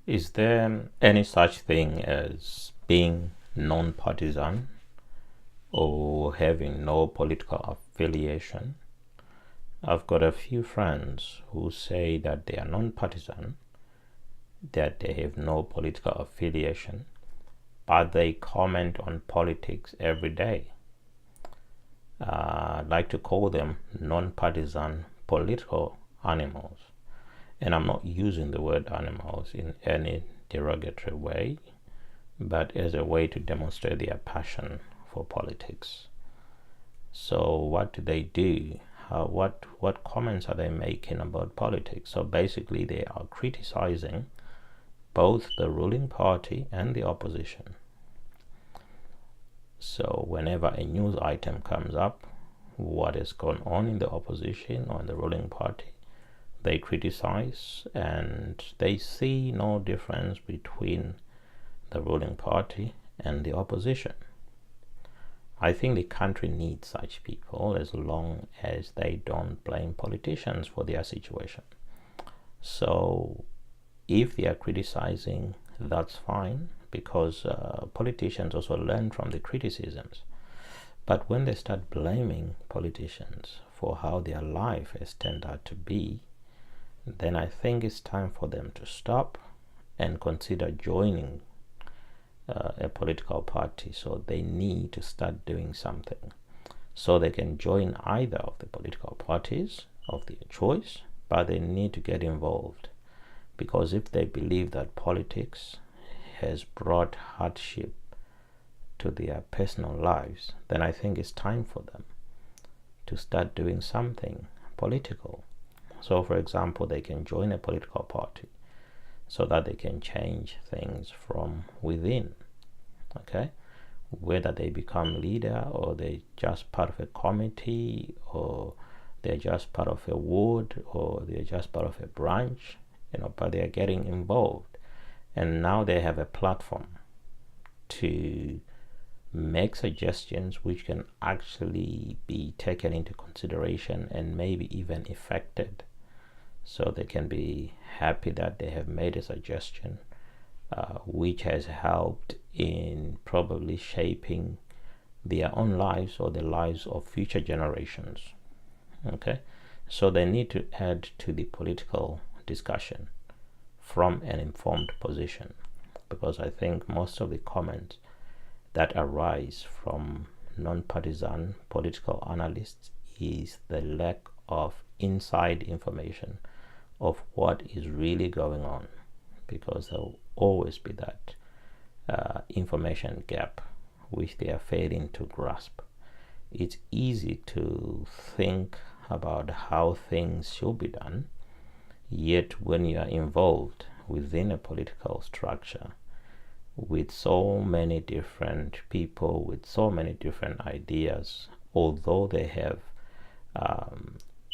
Is there any such thing as being non-partisan or having no political affiliation? I've got a few friends who say that they are non-partisan, that they have no political affiliation, but they comment on politics every day. I'd like to call them non-partisan political animals. And I'm not using the word animals in any derogatory way, but as a way to demonstrate their passion for politics. So what do? What comments are they making about politics? So basically they are criticizing both the ruling party and the opposition. So whenever a news item comes up, what has gone on in the opposition or in the ruling party, they criticize, and they see no difference between the ruling party and the opposition. I think the country needs such people as long as they don't blame politicians for their situation. So if they are criticizing, that's fine, because politicians also learn from the criticisms. But when they start blaming politicians for how their life has turned out to be, then I think it's time for them to stop and consider joining a political party. So they need to start doing something. So they can join either of the political parties of their choice, but they need to get involved. Because if they believe that politics has brought hardship to their personal lives, then I think it's time for them to start doing something political. So for example, they can join a political party so that they can change things from within. Okay, whether they become leader or they're just part of a committee or they're just part of a ward or they're just part of a branch, but they are getting involved, and now they have a platform to make suggestions which can actually be taken into consideration and maybe even effected. So they can be happy that they have made a suggestion which has helped in probably shaping their own lives or the lives of future generations. Okay, so they need to add to the political discussion from an informed position, because I think most of the comments that arise from non-partisan political analysts is the lack of inside information of what is really going on, because there will always be that information gap which they are failing to grasp. It's easy to think about how things should be done, yet when you are involved within a political structure with so many different people with so many different ideas, although they have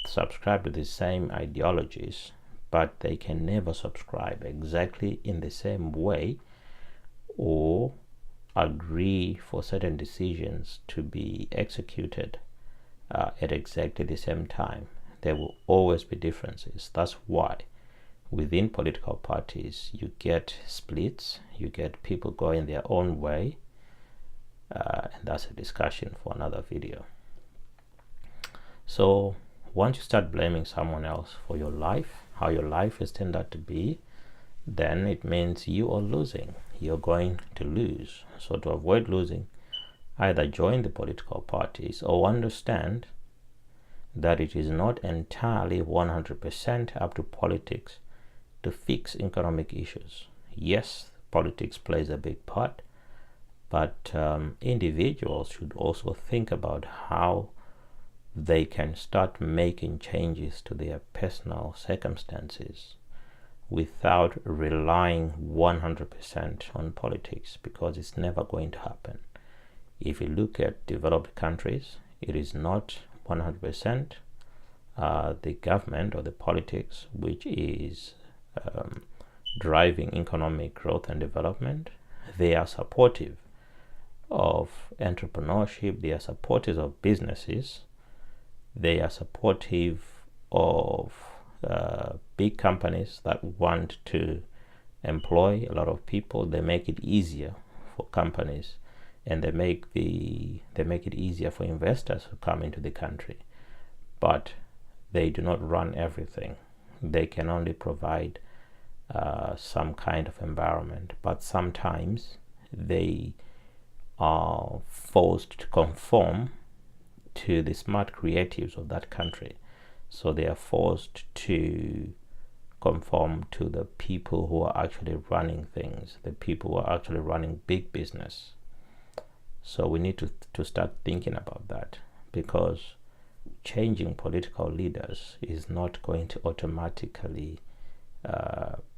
subscribe to the same ideologies, but they can never subscribe exactly in the same way or agree for certain decisions to be executed at exactly the same time. There will always be differences. That's why within political parties you get splits, you get people going their own way, and that's a discussion for another video. So once you start blaming someone else for your life, how your life has turned out to be, then it means you are losing. You're going to lose. So to avoid losing, either join the political parties or understand that it is not entirely 100% up to politics to fix economic issues. Yes, politics plays a big part, but individuals should also think about how they can start making changes to their personal circumstances without relying 100% on politics, because it's never going to happen. If you look at developed countries, it is not 100% the government or the politics which is driving economic growth and development. They are supportive of entrepreneurship, they are supportive of businesses, they are supportive of big companies that want to employ a lot of people. They make it easier for companies, and they make it easier for investors who come into the country. But they do not run everything. They can only provide some kind of environment, but sometimes they are forced to conform to the smart creatives of that country. So they are forced to conform to the people who are actually running things, the people who are actually running big business. So we need to start thinking about that, because changing political leaders is not going to automatically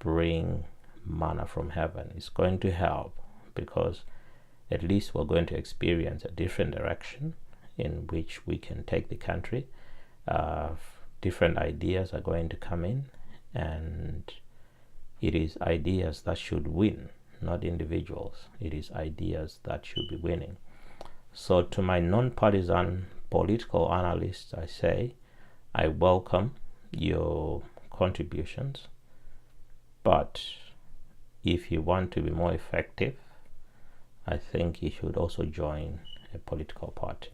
bring manna from heaven. It's going to help, because at least we're going to experience a different direction in which we can take the country. Different ideas are going to come in, and it is ideas that should win, not individuals. It is ideas that should be winning. So to my non-partisan political analysts, I say, I welcome your contributions, but if you want to be more effective, I think you should also join a political party.